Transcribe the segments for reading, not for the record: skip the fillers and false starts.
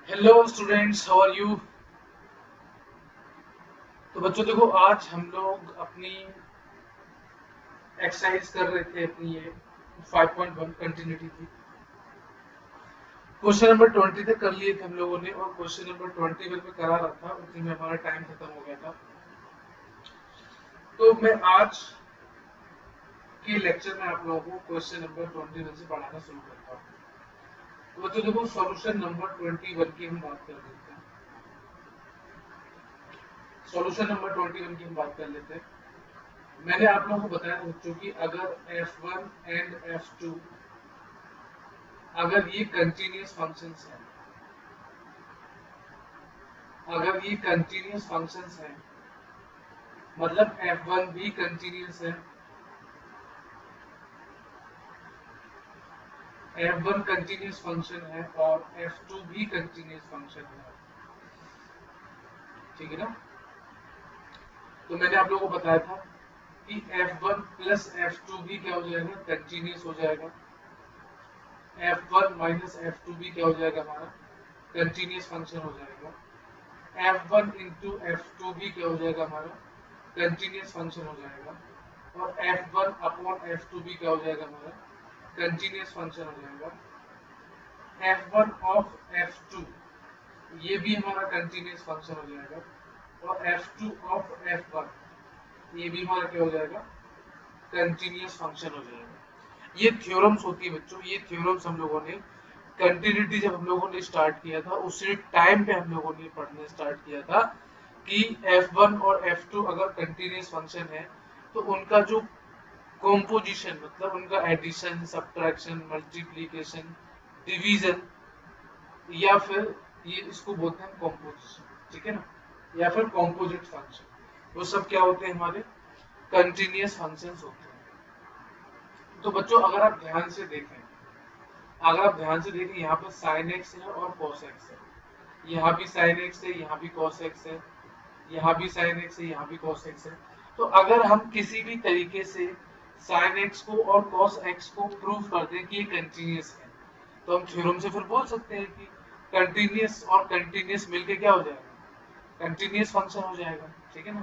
Hello students, how are you. तो बच्चों देखो, आज हम लोग अपनी एक्सरसाइज कर रहे थे। अपनी ये 5.1 कंटिन्यूटी थी। क्वेश्चन नंबर 20 तक कर लिए थे हम लोगों ने, और क्वेश्चन नंबर 21 में करा रहा था, उतने में हमारा टाइम खत्म हो गया था। तो मैं आज के लेक्चर में आप लोगों को क्वेश्चन नंबर 21 से पढ़ाना शुरू करता हूँ। तो बच्चों देखो, सॉल्यूशन नंबर 21 की हम बात कर लेते हैं। सॉल्यूशन नंबर 21 की हम बात कर लेते हैं। मैंने आप लोगों को बताया बच्चों कि अगर f1 एंड f2 अगर ये कंटिन्यूअस फंक्शंस हैं, अगर ये कंटिन्यूअस फंक्शंस हैं, मतलब f1 भी कंटिन्यूअस है, f1 कंटिन्यूअस फंक्शन है और f2 भी कंटिन्यूअस फंक्शन है। ठीक है ना। तो मैंने आप लोगों को बताया था कि f1 प्लस f2 भी क्या हो जाएगा, कंटिन्यूअस हो जाएगा। f1 माइनस f2 भी क्या हो जाएगा, हमारा कंटिन्यूअस फंक्शन हो जाएगा। f1 इंटू f2 भी क्या हो जाएगा, हमारा कंटिन्यूअस फंक्शन हो जाएगा। और f1 अपॉन f2 भी क्या हो जाएगा, हमारा कंटिन्यूअस फंक्शन हो जाएगा। f1 ऑफ f2 ये भी हमारा कंटिन्यूअस फंक्शन हो जाएगा। और f2 ऑफ f1 ये भी हमारा क्या हो जाएगा, कंटिन्यूअस फंक्शन हो जाएगा। ये थ्योरम्स होती है बच्चों, ये थ्योरम्स हम लोगों ने कंटिन्यूटी जब हम लोगों ने स्टार्ट किया था उसी टाइम पे हम लोगों ने पढ़ना स्टार्ट किया था कि f1 और f2 अगर कंटिन्यूअस फंक्शन है तो उनका जो कॉम्पोजिशन, मतलब उनका एडिशन, सब्ट्रैक्शन, मल्टीप्लिकेशन, डिवीजन, या फिर ये इसको बोलते हैं कॉम्पोजिशन, ठीक है ना, या फिर कॉम्पोजिट फंक्शन, वो सब क्या होते हैं, हमारे कंटिन्यूअस फंक्शंस होते हैं। तो बच्चों अगर आप ध्यान से देखें, अगर आप ध्यान से देखें, यहाँ पर साइन एक्स है और कॉस एक्स है, यहाँ भी साइन एक्स है, यहाँ भी कॉस एक्स है, यहाँ भी साइन एक्स है, यहाँ भी कॉस एक्स है। तो अगर हम किसी भी तरीके से साइन एक्स को और कॉस एक्स को प्रूव कर दें कि ये कंटिन्यूअस है, तो हम थ्योरम से फिर बोल सकते हैं कि कंटिन्यूअस और कंटिन्यूअस मिलके क्या हो जाएगा, कंटिन्यूअस फंक्शन हो जाएगा। ठीक है ना।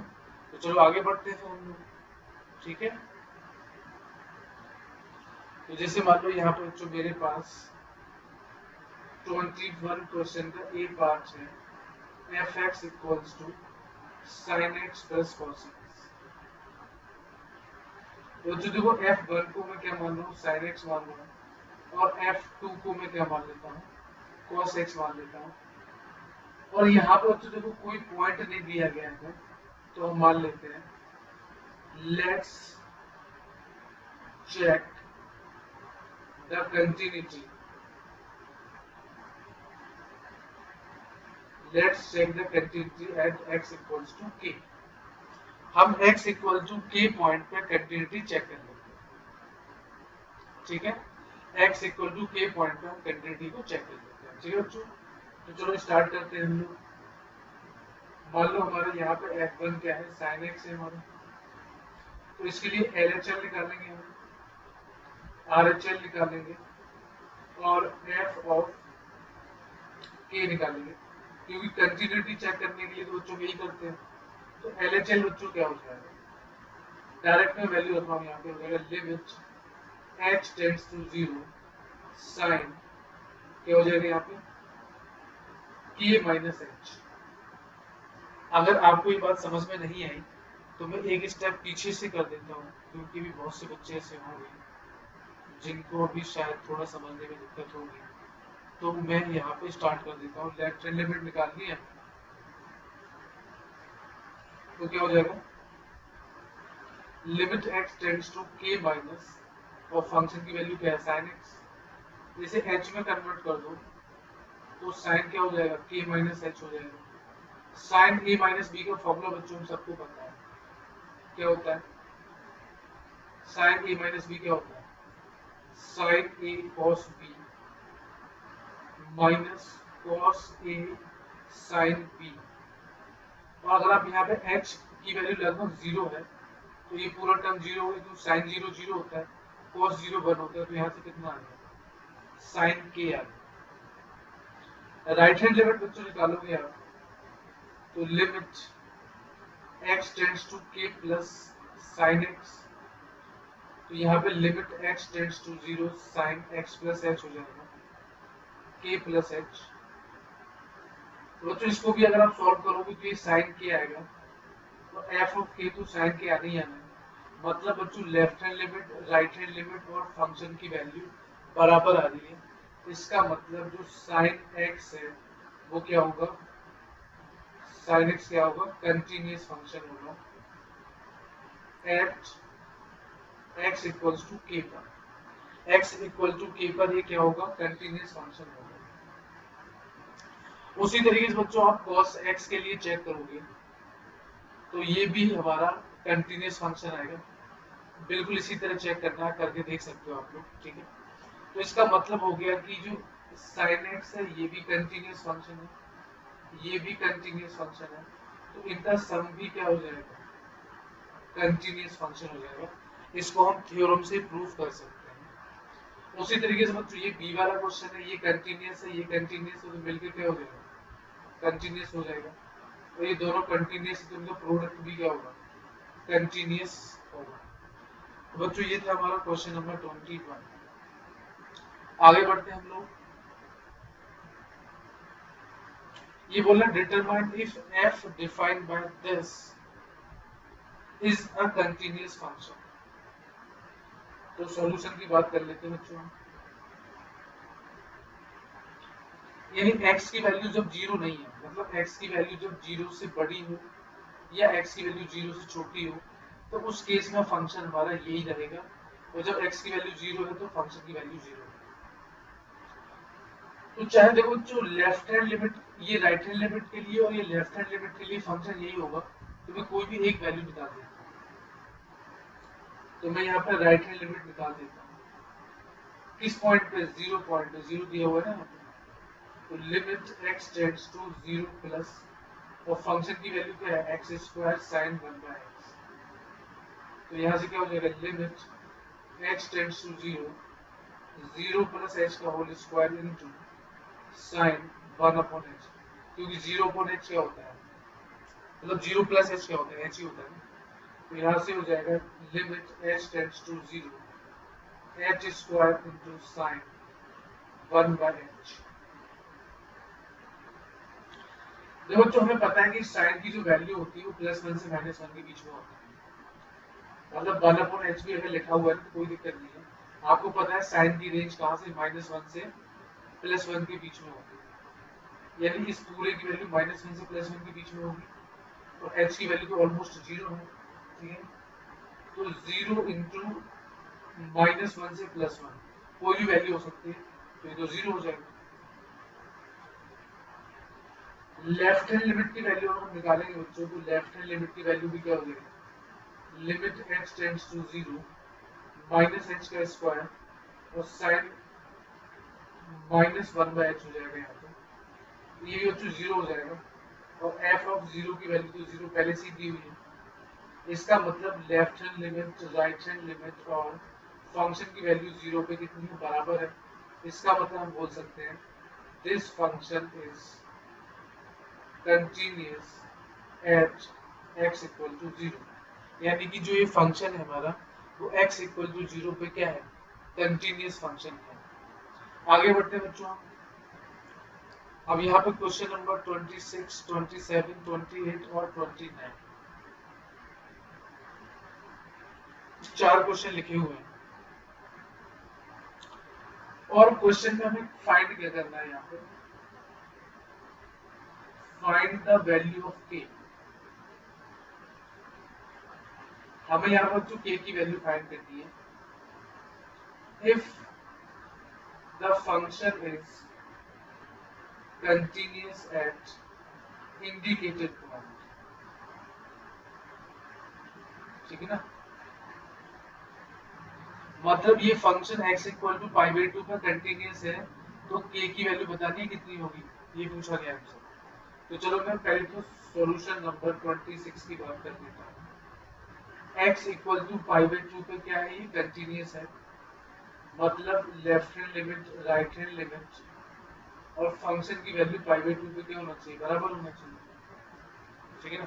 तो चलो आगे बढ़ते हैं फिर हम लोग। ठीक है। तो जैसे मान लो यहाँ पर जो मेरे पास 21 क्वेश्चन का ए पार्ट है, f x equals to sine x plus cos x. तो जो देखो f1 को मैं क्या मान रहा हूँ, साइन एक्स मान रहा हूँ, और f2 को मैं क्या मान लेता हूँ, cos x मान लेता हूँ। और यहाँ पर तो देखो कोई पॉइंट नहीं दिया गया है, तो हम मान लेते हैं, let's check the continuity, let's check the continuity at x equals to k। हम x equal to k point पे कंटिन्यूटी चेक कर लेते हैं। ठीक है। x equal to k point पे हम कंटिन्यूटी को चेक कर लेते हैं। ठीक है बच्चों। तो चलो स्टार्ट करते हैं हम लोग। मान लो हमारे यहाँ पे f1 क्या है, sin x है हमारा। तो इसके लिए LHL निकालेंगे, हम RHL निकालेंगे और f ऑफ k निकालेंगे, क्योंकि कंटिन्यूटी चेक करने के लिए तो बच्चों यही करते हैं। तो LHL बच्चों क्या हो जाएगा, डायरेक्ट में वैल्यू रखा हूँ यहाँ पे, हो जाएगा limit h tends to 0 sine क्या हो जाएगा यहाँ पे, k माइनस h। अगर आपको ये बात समझ में नहीं आई तो मैं एक स्टेप पीछे से कर देता हूँ, क्योंकि भी बहुत से बच्चे ऐसे होंगे जिनको अभी शायद थोड़ा समझने में दिक्कत होगी। तो मैं यहाँ पे स्टार्ट कर देता हूँ। लेफ्ट हैंड लिमिट निकालनी है तो क्या हो जाएगा, limit x tends to k minus, और फंक्शन की वैल्यू क्या है, साइन x। इसे h में कन्वर्ट कर दो तो साइन क्या हो जाएगा, k माइनस h हो जाएगा। साइन a माइनस b का फॉर्मूला बच्चों हम सबको पता है, क्या होता है, साइन a माइनस b क्या होता है, sine a cos b minus cos a sine b. और अगर आप यहाँ पे h की वैल्यू लगभग 0 है तो ये पूरा टर्म 0 हो गया, तो साइन 0 0 होता है, कॉस 0 1 होता है, तो यहाँ से कितना आ गया, साइन के आ गया। राइट हैंड लिमिट बच्चों निकालोगे आप तो limit x tends to k plus sine x, तो यहाँ पे limit x tends to 0 sine x plus h हो जाएगा k प्लस h। तो बच्चों इसको भी अगर आप सॉल्व करोगे तो ये साइन k आएगा, तो f ऑफ k तो साइन k आने ही आना है। मतलब बच्चों left hand limit right hand limit और फंक्शन की वैल्यू बराबर आ रही है। इसका मतलब जो साइन x है वो क्या होगा, साइन x क्या होगा, कंटिन्यूअस फंक्शन होगा at x equals to k पर। x इक्वल टू k पर ये क्या होगा, कंटिन्यूअस फंक्शन होगा। उसी तरीके से बच्चों आप cos x के लिए चेक करोगे तो ये भी हमारा कंटिन्यूअस फंक्शन आएगा। बिल्कुल इसी तरह चेक करना है, करके देख सकते हो आप लोग, ठीक है। तो इसका मतलब हो गया कि जो sin x है ये भी कंटिन्यूअस फंक्शन है, ये भी कंटिन्यूअस फंक्शन है, तो इनका सम भी क्या हो जाएगा, कंटिन्यूअस फंक्शन हो जाएगा। इसको हम थ्योरम से प्रूव कर सकते हैं। उसी तरीके से बच्चों ये बी वाला क्वेश्चन है, ये कंटिन्यूअस है, ये कंटिन्यूअस है, तो मिलकर क्या हो जाएगा, कंटिन्यूअस हो जाएगा। और ये दोनों कंटिन्यूअस है तो इनका प्रोडक्ट भी क्या होगा, कंटिन्यूअस होगा। तो बच्चों ये था हमारा क्वेश्चन नंबर 21। आगे बढ़ते हैं हम लोग। ये बोला determine if f defined by this is a continuous function. तो सॉल्यूशन की बात कर लेते हैं बच्चों। यानी x की वैल्यू जब जीरो नहीं है, मतलब x की वैल्यू जब जीरो से बड़ी हो या x की वैल्यू जीरो से छोटी हो, तो उस केस में फंक्शन हमारा यही रहेगा। और जब x की वैल्यू जीरो है तो फंक्शन की वैल्यू जीरो है। तो चाहे देखो जो लेफ्ट हैंड लिमिट, ये राइट हैंड लिमिट के लिए और ये लेफ्ट हैंड लिमिट के लिए फंक्शन यही होगा, तो मैं कोई भी एक वैल्यू निकाल देता हूँ। तो मैं यहाँ पर राइट हैंड लिमिट निकाल देता हूँ, किस पॉइंट पे, जीरो पॉइंट पे, जीरो दिया हुआ है ना यहाँ पे। तो limit x tends to 0 plus, और फंक्शन की वैल्यू क्या है, x square sine 1 by x। तो यहाँ से क्या हो जाएगा, limit x tends to 0 0 plus h का whole square into sine 1 upon h, क्योंकि 0 अपॉन h क्या होता है, मतलब 0 प्लस h क्या होता है, h ही होता है। तो यहाँ से हो जाएगा limit h tends to 0 h square into sine 1 by h। देखो जो हमें पता है कि साइन की जो वैल्यू होती है वो +1 से -1 के बीच में होती है, मतलब 1 अपॉन h भी अगर लिखा हुआ है तो कोई दिक्कत नहीं है। आपको पता है साइन की रेंज कहाँ से, -1 से +1 के बीच में होती है, यानी इस पूरे की वैल्यू -1 से +1 के बीच में होगी। और h की वैल्यू तो ऑलमोस्ट 0 है, ठीक है। तो 0 इंटू -1 से +1 कोई भी वैल्यू हो सकती है, तो ये तो 0 हो जाएगा। लेफ्ट हैंड लिमिट की वैल्यू हम निकालेंगे बच्चों, तो लेफ्ट हैंड लिमिट की वैल्यू भी क्या हो जाएगी, limit h tends to 0 minus h का स्क्वायर और साइन -1 बाय h हो जाएगा यहाँ पे। ये भी बच्चों 0 हो जाएगा, और f ऑफ 0 की वैल्यू तो 0 पहले से दी हुई है। इसका मतलब left hand limit right hand limit और फंक्शन की वैल्यू 0 पे कितनी है, बराबर है। इसका मतलब हम बोल सकते हैं this function is continuous at x equal to 0, यानी कि जो ये फंक्शन है हमारा वो x इक्वल टू 0 पे क्या है, कंटिन्यूअस फंक्शन है। आगे बढ़ते हैं बच्चों। अब यहाँ पे क्वेश्चन नंबर 26, 27, 28 और 29 चार क्वेश्चन लिखे हुए हैं। और क्वेश्चन में हमें फाइंड क्या करना है, यहाँ पे find the value of k। हमें यहाँ पर जो k की वैल्यू फाइंड करनी है। If the function is continuous eight indicated point, ठीक है ना, मतलब ये फंक्शन x इक्वल टू π/2 पर कंटिन्यूअस है, तो k की वैल्यू बतानी है कितनी होगी, ये पूछा गया हमसे। तो चलो मैं पहले तो सॉल्यूशन नंबर 26 की बात कर देता हूँ। x इक्वल टू π/2 पे क्या है, ये कंटिन्यूअस है, मतलब left hand limit right hand limit और फंक्शन की वैल्यू पाई बाई 2 पे क्या होना चाहिए, बराबर होना चाहिए, ठीक है ना।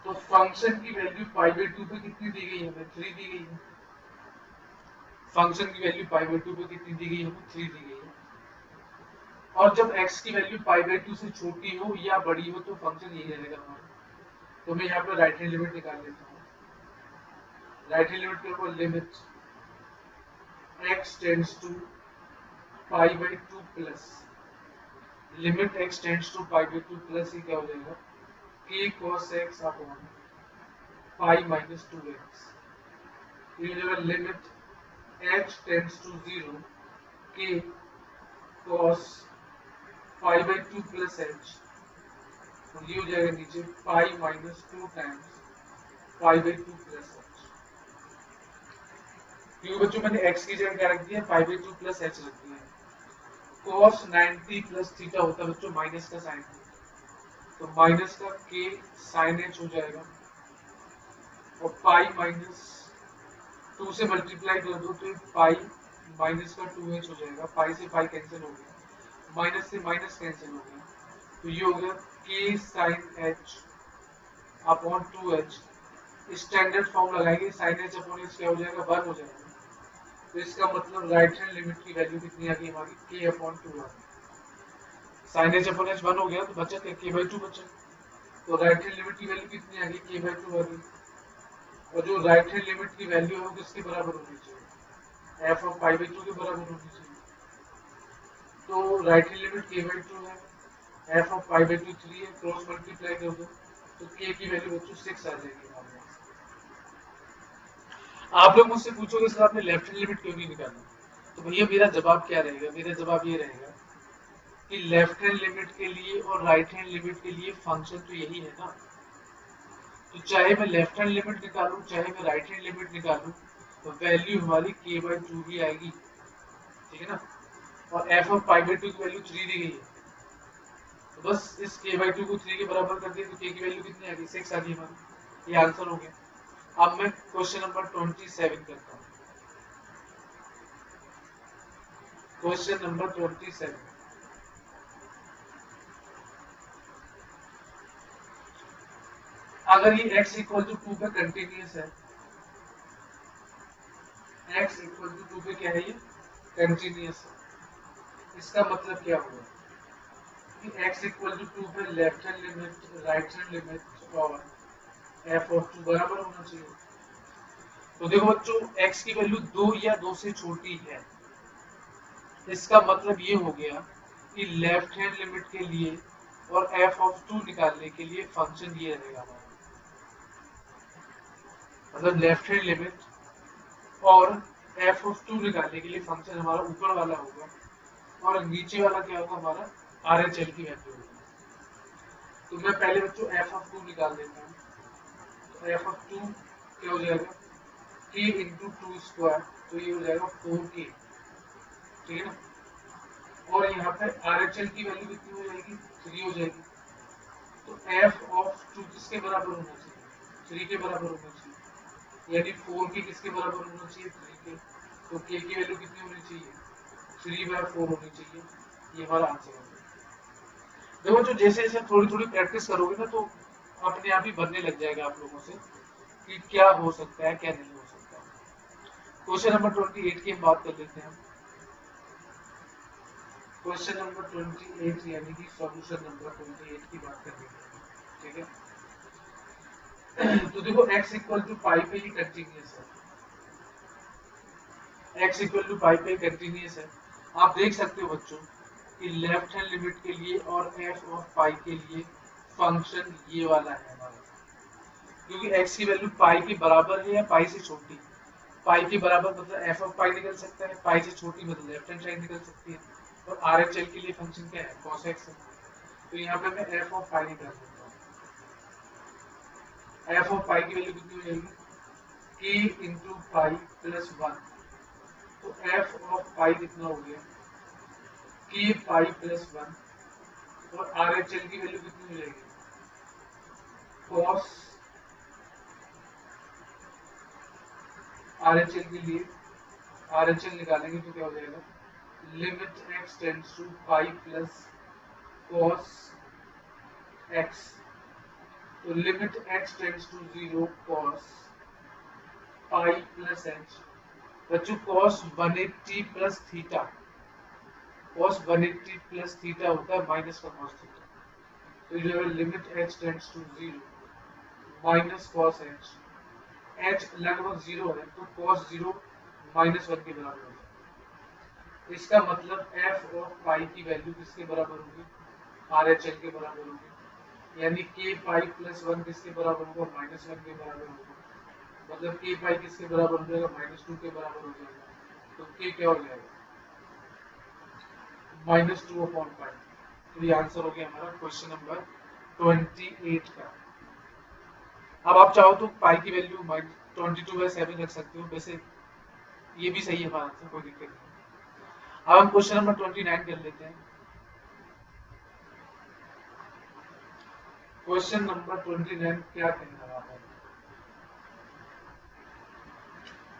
तो फंक्शन की वैल्यू पाई बाई 2 पे कितनी दी गई है, हमें 3 दी गई है। फंक्शन की वैल्यू पाई बाई 2 पे कितनी दी गई है, हमें 3 दी गई है। और जब x की वैल्यू पाई बाई 2 से छोटी हो या बड़ी हो तो फंक्शन यही रहेगा हमारा। तो मैं यहाँ पे राइट हैंड लिमिट निकाल लेता हूँ। राइट हैंड लिमिट क्या, limit x tends to pi by 2 plus limit x tends to pi by 2 plus ये क्या हो जाएगा, k cos x upon pi minus 2x। ये हो जाएगा limit h tends to 0 k cos pi by 2 plus h, और ये हो जाएगा नीचे pi minus 2 times pi by 2 plus h। क्योंकि बच्चों मैंने x की जगह क्या रख दिया, पाई बाई 2 प्लस h रख दिया है। cos 90 प्लस थीटा होता है बच्चों माइनस का साइन, तो माइनस का k साइन h हो जाएगा, और पाई माइनस 2 से मल्टीप्लाई कर दो तो पाई माइनस का 2h हो जाएगा। पाई से पाई कैंसिल हो गया, माइनस से माइनस कैंसिल हो गया, तो ये हो गया k sine h upon 2h। Standard form लगाएंगे, साइन h अपॉन h क्या हो जाएगा, 1 हो जाएगा। तो इसका मतलब राइट हैंड लिमिट की वैल्यू कितनी आ गई हमारी, k अपॉन 2 आ गई। साइन h अपॉन h 1 हो गया तो बचा क्या, k बाई 2 बचा। तो राइट हैंड लिमिट की वैल्यू कितनी आ गई, k बाई 2 आ गई। और जो राइट हैंड लिमिट की वैल्यू है वो किसके बराबर होनी चाहिए, f ऑफ पाई बाई 2 के बराबर होनी चाहिए। तो right hand limit k by 2 है, f ऑफ पाई बाई 2 3 है, क्रॉस मल्टीप्लाई कर दो तो k की वैल्यू बच्चों 6 आ जाएगी हमारे पास। आप लोग मुझसे पूछोगे सर आपने लेफ्ट हैंड लिमिट क्यों नहीं निकाली, तो भैया मेरा जवाब क्या रहेगा, मेरा जवाब ये रहेगा कि लेफ्ट हैंड लिमिट के लिए और राइट हैंड लिमिट के लिए फंक्शन तो यही है ना। तो चाहे मैं लेफ्ट हैंड लिमिट निकालूं चाहे मैं राइट हैंड लिमिट निकालूं तो वैल्यू हमारी k बाई 2 ही आएगी, ठीक है ना। और f ऑफ पाई बाई 2 की वैल्यू 3 दी गई है, तो बस इस k बाई 2 को 3 के बराबर कर दिया तो k की वैल्यू कितनी आ गई, 6 आ गई हमारी। ये आंसर हो गया। अब मैं क्वेश्चन नंबर 27 करता हूँ। क्वेश्चन नंबर 27, अगर ये x इक्वल टू 2 पे कंटिन्यूअस है, x इक्वल टू 2 पे क्या है, ये कंटिन्यूअस है, इसका मतलब क्या होगा कि x इक्वल टू 2 पे left hand limit right hand limit और f ऑफ 2 बराबर होना चाहिए। तो देखो बच्चों x की वैल्यू 2 या 2 से छोटी है, इसका मतलब ये हो गया कि लेफ्ट हैंड लिमिट के लिए और f ऑफ 2 निकालने के लिए फंक्शन ये रहेगा हमारा, मतलब लेफ्ट हैंड लिमिट और f ऑफ 2 निकालने के लिए फंक्शन हमारा ऊपर वाला होगा और नीचे वाला क्या होगा हमारा RHL की वैल्यू होगी। तो मैं पहले बच्चों f ऑफ 2 निकाल देता हूँ, तो f ऑफ 2 क्या हो जाएगा k इंटू 2 स्क्वायर, तो ये हो जाएगा 4k, ठीक है ना। और यहाँ पे RHL की वैल्यू कितनी हो जाएगी, 3 हो जाएगी। तो f ऑफ 2 किसके बराबर होना चाहिए, 3 के बराबर होना चाहिए, यानी 4k किसके बराबर होना चाहिए, 3 के। तो k की वैल्यू कितनी होनी चाहिए, 3/4 होनी चाहिए। ये हमारा आंसर होगा। देखो जो जैसे जैसे थोड़ी थोड़ी प्रैक्टिस करोगे ना तो अपने आप ही बनने लग जाएगा आप लोगों से कि क्या हो सकता है क्या नहीं हो सकता। क्वेश्चन नंबर 28 की हम बात कर लेते हैं। क्वेश्चन नंबर 28 यानी कि सॉल्यूशन नंबर 28 की बात कर लेते हैं, ठीक है। तो देखो x इक्वल टू पाई पे ही कंटिन्यूअस है, x इक्वल टू पाई पे कंटिन्यूअस है। आप देख सकते हो बच्चों कि लेफ्ट हैंड लिमिट के लिए और f ऑफ पाई के लिए फंक्शन ये वाला है हमारा, क्योंकि x की वैल्यू पाई के बराबर है या पाई से छोटी। पाई के बराबर मतलब f ऑफ पाई निकल सकता है, पाई से छोटी मतलब लेफ्ट हैंड साइड निकल सकती है, और RHL के लिए फंक्शन क्या है, cos x है। तो यहाँ पे मैं f ऑफ पाई निकाल देता हूँ। f ऑफ पाई की वैल्यू कितनी हो जाएगी, k इंटू पाई प्लस 1। तो f ऑफ पाई कितना हो गया, k पाई प्लस 1, और RHL की वैल्यू कितनी हो जाएगी, cos RHL के लिए RHL निकालेंगे तो क्या हो जाएगा, limit x tends to pi plus cos x, तो limit x tends to 0 cos pi plus h। बच्चों cos 180 plus theta, cos 180 plus theta होता है माइनस का cos थीटा, तो जो है limit h tends to 0 minus cos h, h लगभग 0 है तो cos 0 माइनस 1 के बराबर हो जाएगा। इसका मतलब f और पाई की वैल्यू किसके बराबर होगी, RHL के बराबर होगी, यानी k पाई प्लस 1 किसके बराबर होगा, माइनस 1 के बराबर होगा, मतलब k पाई किसके बराबर हो जाएगा, माइनस 2 के बराबर हो जाएगा, तो k क्या हो जाएगा, माइनस 2 अपॉन पाई। तो ये आंसर हो गया हमारा क्वेश्चन नंबर 28 का। अब आप चाहो तो पाई की वैल्यू 22/7 रख सकते हो, वैसे ये भी सही है हमारा आंसर, कोई दिक्कत नहीं। अब हम क्वेश्चन नंबर 29 कर लेते हैं। क्वेश्चन नंबर 29 क्या कह रहा है,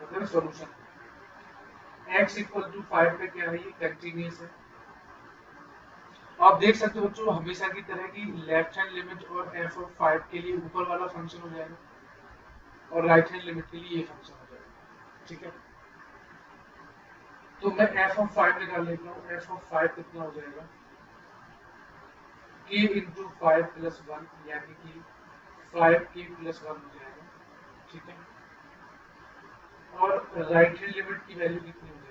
मतलब सॉल्यूशन। x इक्वल टू 5 पे क्या है, ये कंटिन्यूअस है। आप देख सकते हो बच्चों, हमेशा की तरह की लेफ्ट हैंड लिमिट और f ऑफ 5 के लिए ऊपर वाला फंक्शन हो जाएगा और राइट हैंड लिमिट के लिए ये फंक्शन हो जाएगा, ठीक है। तो मैं f ऑफ 5 निकाल लेता हूँ, f ऑफ 5 कितना हो जाएगा, k इंटू 5 प्लस 1, यानी कि 5k प्लस 1 हो जाएगा, ठीक है। और राइट हैंड लिमिट की वैल्यू कितनी हो जाएगी,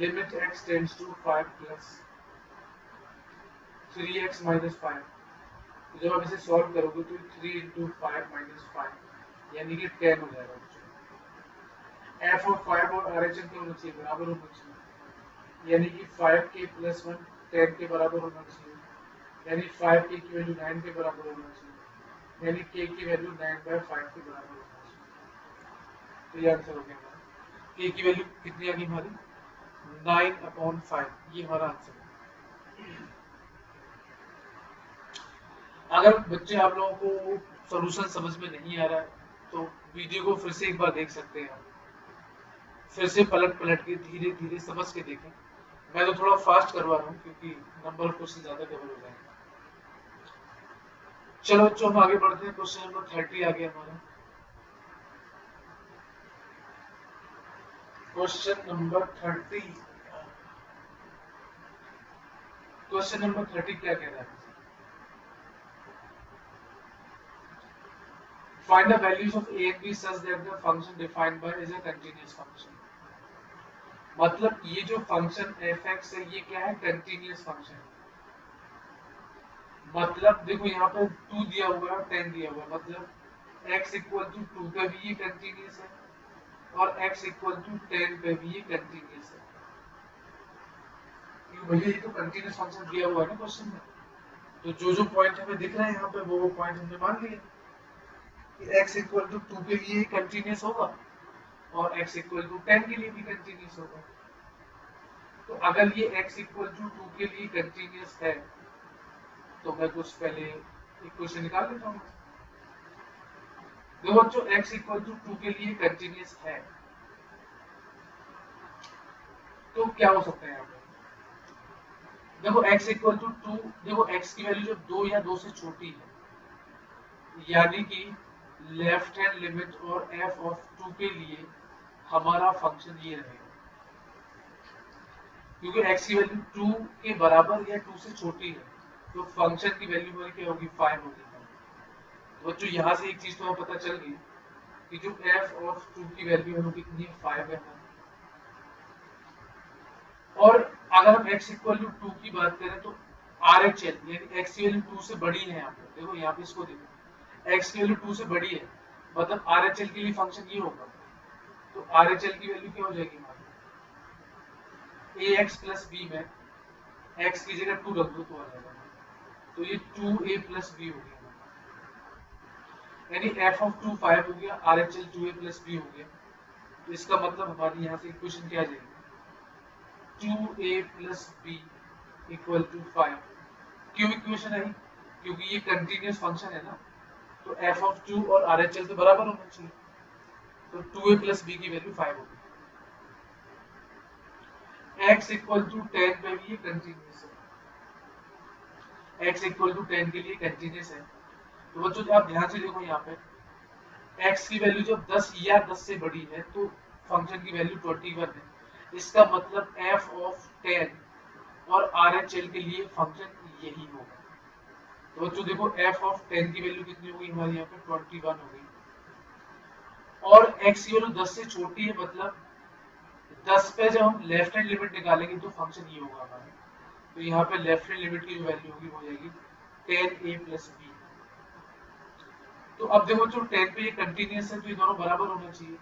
limit x tends to 5 plus 3x minus 5। जब आप इसे सॉल्व करोगे तो 3 इंटू 5 माइनस 5 यानी कि 10 हो जाएगा। f ऑफ 5 और RHL के होना चाहिए, बराबर होना चाहिए, यानी कि 5k प्लस 1 10 के बराबर होना चाहिए, यानी 5k की वैल्यू 9 के बराबर होना चाहिए, यानी k की वैल्यू 9/5 के बराबर होना चाहिए। तो ये आंसर हो गया हमारा, k की वैल्यू कितनी आ गई हमारी, 9/5, ये हमारा आंसर है। अगर बच्चे आप लोगों को सॉल्यूशन समझ में नहीं आ रहा है तो वीडियो को फिर से एक बार देख सकते हैं, फिर से पलट पलट के धीरे धीरे समझ के देखें। मैं तो थोड़ा फास्ट करवा रहा हूँ क्योंकि नंबर ऑफ क्वेश्चन ज्यादा कवर हो जाएंगे। चलो बच्चों हम आगे बढ़ते हैं, क्वेश्चन नंबर 30 आ गया हमारा। क्वेश्चन नंबर 30, क्वेश्चन नंबर 30 क्या कह रहा है, find the values of a and b such that the function defined by is a continuous function। मतलब ये जो फंक्शन f(x) है ये क्या है, कंटिन्यूअस फंक्शन है। मतलब देखो यहाँ पे 2 दिया हुआ है, 10 दिया हुआ है, मतलब x इक्वल टू 2 पे भी ये कंटिन्यूअस है और x इक्वल टू 10 पे भी ये कंटिन्यूअस है। क्यों भैया, ये तो कंटिन्यूअस फंक्शन दिया हुआ है ना क्वेश्चन में, तो जो जो पॉइंट हमें दिख रहे हैं यहाँ पे वो पॉइंट हमने मान लिए कि x इक्वल टू 2 के लिए कंटिन्यूअस होगा और x इक्वल टू 10 के लिए भी कंटिन्यूअस होगा। तो अगर ये x इक्वल टू 2 के लिए कंटिन्यूअस है तो मैं कुछ पहले इक्वेशन निकाल लेता हूँ। देखो बच्चों, x इक्वल टू 2 के लिए कंटिन्यूअस है तो क्या हो सकता है यहाँ पे, देखो x इक्वल टू 2, देखो x की वैल्यू जब 2 या 2 से छोटी है यानी कि लेफ्ट हैंड लिमिट और f ऑफ 2 के लिए हमारा फंक्शन ये रहेगा, क्योंकि x की वैल्यू 2 के बराबर या 2 से छोटी है तो फंक्शन की वैल्यू हमारी क्या होगी, 5 होगी। तो बच्चों यहाँ से एक चीज तो पता चल गई कि जो f ऑफ 2 की वैल्यू है वो कितनी है, 5 है। और अगर हम x इक्वल टू 2 की बात करें तो RHL यानी x की वैल्यू 2 से बड़ी है, यहाँ पे देखो, यहाँ पे इसको देखो, x की वैल्यू 2 से बड़ी है मतलब RHL के लिए फंक्शन ये होगा, तो RHL की वैल्यू क्या हो जाएगी हमारी, ax प्लस b में x की जगह 2 रख दो तो आ जाएगा, तो ये 2a प्लस b हो गया, यानी f ऑफ 2 5 हो गया, RHL 2a प्लस b हो गया। तो इसका मतलब हमारी यहाँ से इक्वेशन क्या आ जाएगी, 2a plus b equal to 5। क्यों इक्वेशन आई, क्योंकि ये कंटिन्यूअस फंक्शन है ना, तो f ऑफ 2 और RHL तो बराबर होना चाहिए, तो 2a प्लस b की वैल्यू 5 होगी। x इक्वल टू 10 पे भी ये कंटिन्यूस है, x इक्वल टू 10 के लिए कंटिन्यूस है। तो बच्चों आप ध्यान से देखो यहाँ पे x की वैल्यू जब 10 या 10 से बड़ी है तो फंक्शन की वैल्यू 21 है। इसका मतलब f ऑफ 10 और RHL के लिए फंक्शन यही होगा। तो बच्चों देखो f ऑफ 10 की वैल्यू कितनी होगी हमारी यहाँ पे 21 हो गई, और x की वैल्यू 10 से छोटी है, मतलब 10 पे जब हम लेफ्ट हैंड लिमिट निकालेंगे तो फंक्शन ये होगा हमारा। तो यहाँ पे लेफ्ट हैंड लिमिट की जो वैल्यू होगी वो हो जाएगी 10a प्लस b। तो अब देखो जो 10 पे ये कंटिन्यूस है तो ये दोनों बराबर होना चाहिए,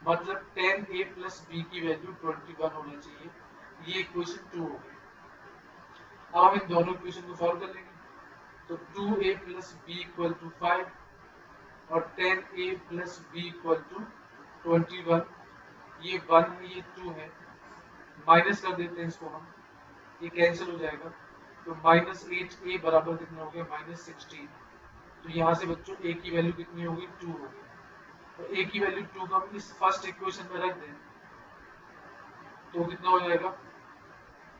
मतलब 10a प्लस b की वैल्यू 21 होना चाहिए। ये इक्वेशन 2 हो गई। अब हम इन दोनों इक्वेशन को सॉल्व कर लेंगे। तो 2a plus b equal to 5 और 10a plus b equal to 21। ये 1 है, ये 2 है, माइनस कर देते हैं इसको हम, ये कैंसिल हो जाएगा। तो -8a बराबर कितना हो गया -16। तो यहाँ से बच्चों a की वैल्यू कितनी होगी 2 होगी। तो a की वैल्यू 2 का हम इस फर्स्ट इक्वेशन में रख दें तो कितना हो जाएगा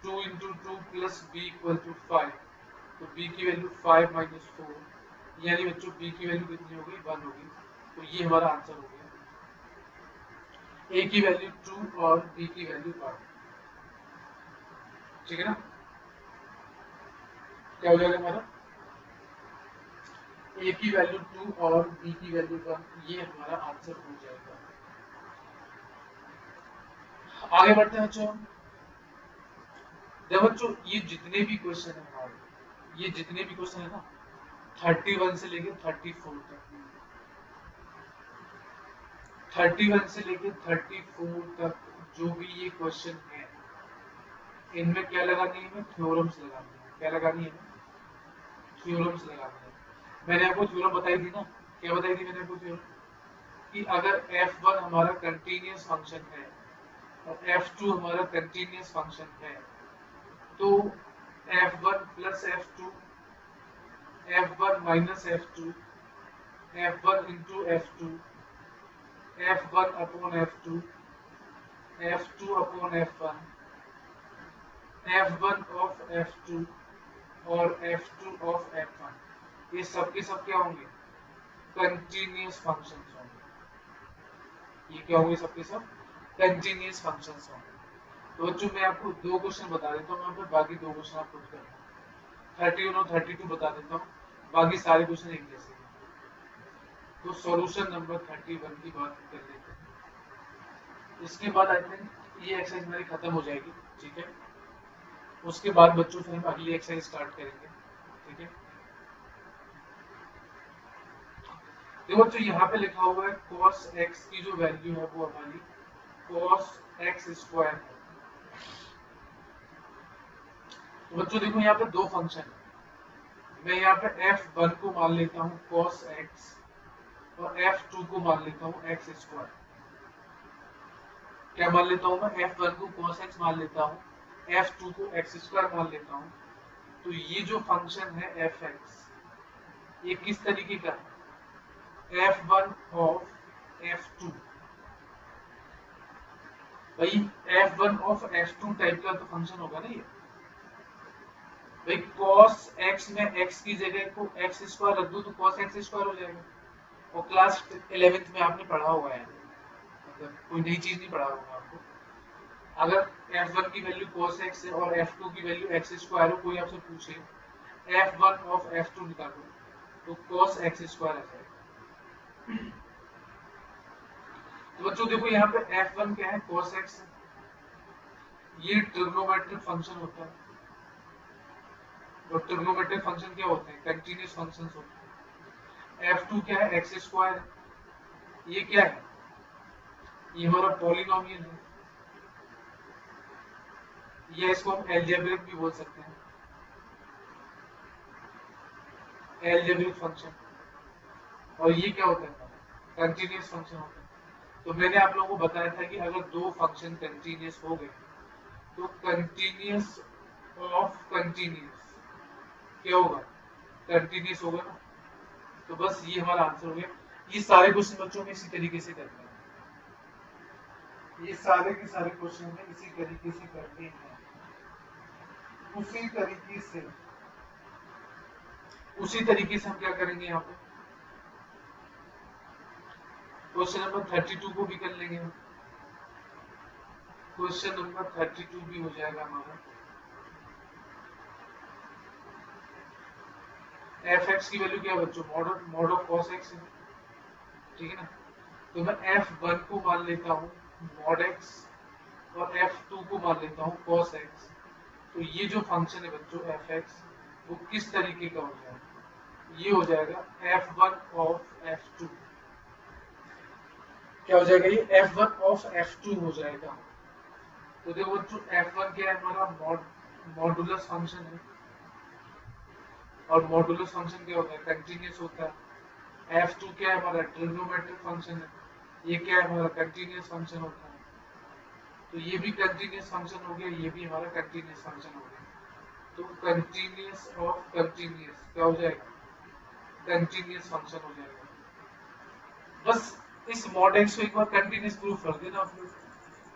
2 into 2 plus B equal to 5। तो b की वैल्यू 5 माइनस 4, यानी बच्चों b की वैल्यू कितनी होगी 1 होगी। तो ये हमारा आंसर हो गया, a की वैल्यू 2 और b की वैल्यू 1। ठीक है ना, क्या हो जाएगा हमारा a की वैल्यू 2 और b की वैल्यू 1, ये हमारा आंसर हो जाएगा। आगे बढ़ते हैं बच्चों। देखो बच्चों ये जितने भी क्वेश्चन है हमारे, ये जितने भी क्वेश्चन है ना 31 से लेके 34 तक, 31 से लेके 34 तक जो भी ये क्वेश्चन है, इनमें क्या लगानी है, थ्योरम्स लगानी है। क्या लगानी है, थ्योरम्स लगानी है। मैंने आपको थ्योरम बताई थी ना, क्या बताई थी मैंने आपको थ्योरम, कि अगर f1 हमारा कंटीन्यूअस फंक्शन है और f2 हमारा कंटीन्यूअस फंक्शन है तो f1 plus f2, f1 minus f2, f1 into f2, f1 upon f2, f2 upon f1, f1 of f2 और f2 ऑफ f1, ये सब के सब क्या होंगे, कंटीन्यूअस फंक्शंस होंगे। ये क्या होंगे, सबके सब कंटीन्यूअस फंक्शंस होंगे। तो बच्चों मैं आपको दो क्वेश्चन बता देता हूँ, मैं बाकी दो क्वेश्चन आप खुद करना। 31 और 32 बता देता हूँ, बाकी सारे क्वेश्चन एक जैसे हैं। तो सॉल्यूशन नंबर 31 की बात कर लेते हैं। इसके बाद आई थिंक ये एक्सरसाइज मेरी खत्म हो जाएगी, ठीक है। उसके बाद बच्चों फिर हम अगली एक्सरसाइज स्टार्ट करेंगे, ठीक है। देखो बच्चों यहाँ पे लिखा हुआ है cos x की जो वैल्यू है वो हमारी cos x स्क्वायर है। तो बच्चों देखो यहाँ पे दो फंक्शन है, मैं यहाँ पे f1 को मान लेता हूँ cos x और f2 को मान लेता हूँ x स्क्वायर। क्या मान लेता हूँ मैं, f1 को cos x मान लेता हूँ, f2 को x स्क्वायर मान लेता हूँ। तो ये जो फंक्शन है fx, ये किस तरीके का है, f1 ऑफ f2। भाई f1 ऑफ f2 टाइप का तो फंक्शन होगा ना ये। भाई cos x में x की जगह को x स्क्वायर रख दो तो cos x स्क्वायर हो जाएगा। और क्लास 11th में आपने पढ़ा हुआ है, मतलब कोई नई चीज नहीं पढ़ा होगा आपको। अगर f1 की वैल्यू cos x है और f2 की वैल्यू x स्क्वायर हो, कोई आपसे पूछे f1 ऑफ f2 निकालो तो cos x स्क्वायर आ जाएगा। तो बच्चों देखो यहाँ पे f1 क्या है, cos x है, ये ट्रिग्नोमेट्रिक फंक्शन होता है। और ट्रिग्नोमेट्रिक फंक्शन क्या होते हैं, कंटीन्यूअस फंक्शंस होते हैं। f2 क्या है, x स्क्वायर, ये क्या है, ये हमारा पॉलिनोमियल है, या इसको हम एल्जेब्रिक भी बोल सकते हैं, एल्जेब्रिक फंक्शन। और ये क्या होता है, कंटीन्यूअस फंक्शन होता है। तो मैंने आप लोगों को बताया था कि अगर दो फंक्शन कंटीन्यूअस हो गए तो कंटीन्यूअस ऑफ कंटीन्यूअस क्या होगा, कंटीन्यूअस होगा ना। तो बस ये हमारा आंसर हो गया। ये सारे क्वेश्चन बच्चों में इसी तरीके से करते हैं। ये सारे के सारे क्वेश्चन में इसी तरीके से करने हैं, उसी तरीके से हम क्या करेंगे यहाँ पे क्वेश्चन नंबर 32 को भी कर लेंगे हम। क्वेश्चन नंबर 32 भी हो जाएगा हमारा। एफ एक्स की वैल्यू क्या है बच्चों, मॉड ऑफ कॉस एक्स है, ठीक है ना। तो मैं f1 को मान लेता हूँ मॉड x और f2 को मान लेता हूँ cos x। तो ये जो फंक्शन है बच्चों f(x) वो किस तरीके का हो जाएगा, ये हो जाएगा f1 ऑफ f2। क्या हो जाएगा, ये f1 ऑफ f2 हो जाएगा। तो देखो बच्चों f1 क्या है हमारा मॉडुलस फंक्शन है, और मॉडुलस फंक्शन क्या होता है, कंटीन्यूअस होता है। f2 क्या है हमारा, ट्रिग्नोमेट्रिक फंक्शन है, ये क्या है हमारा, कंटीन्यूअस फंक्शन होता है। तो ये भी कंटीन्यूअस फंक्शन हो गया, ये भी हमारा कंटीन्यूअस फंक्शन हो गया। तो कंटीन्यूअस ऑफ कंटीन्यूअस क्या हो जाएगा, कंटीन्यूअस फंक्शन हो जाएगा। बस इस मॉड एक्स को एक बार कंटीन्यूअस प्रूफ कर देना आप लोग।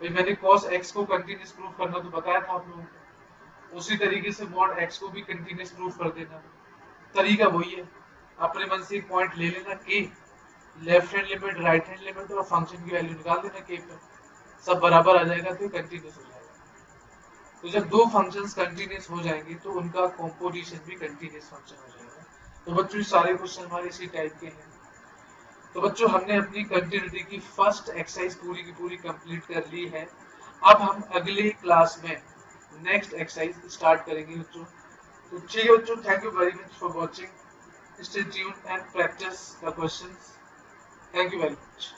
भाई मैंने cos x को कंटीन्यूअस प्रूफ करना तो बताया था आप लोगों को, उसी तरीके से मॉड x को भी कंटीन्यूअस प्रूफ कर देना। तरीका वही है, अपने मन से एक पॉइंट ले लेना k, left hand limit right hand limit और फंक्शन की वैल्यू निकाल देना k पे, सब बराबर आ जाएगा तो कंटीन्यूअस हो जाएगा। तो जब दो फंक्शंस कंटीन्यूअस हो जाएंगे तो उनका कॉम्पोजिशन भी कंटीन्यूअस फंक्शन हो जाएगा। तो बच्चों सारे क्वेश्चन हमारे इसी टाइप के हैं। तो बच्चों हमने अपनी कंटिन्यूटी की फर्स्ट एक्सरसाइज पूरी की पूरी कंप्लीट कर ली है। अब हम अगले क्लास में नेक्स्ट एक्सरसाइज स्टार्ट करेंगे बच्चों। तो ठीक है बच्चों, thank you very much for watching, stay tuned and practice the questions. Thank you very much.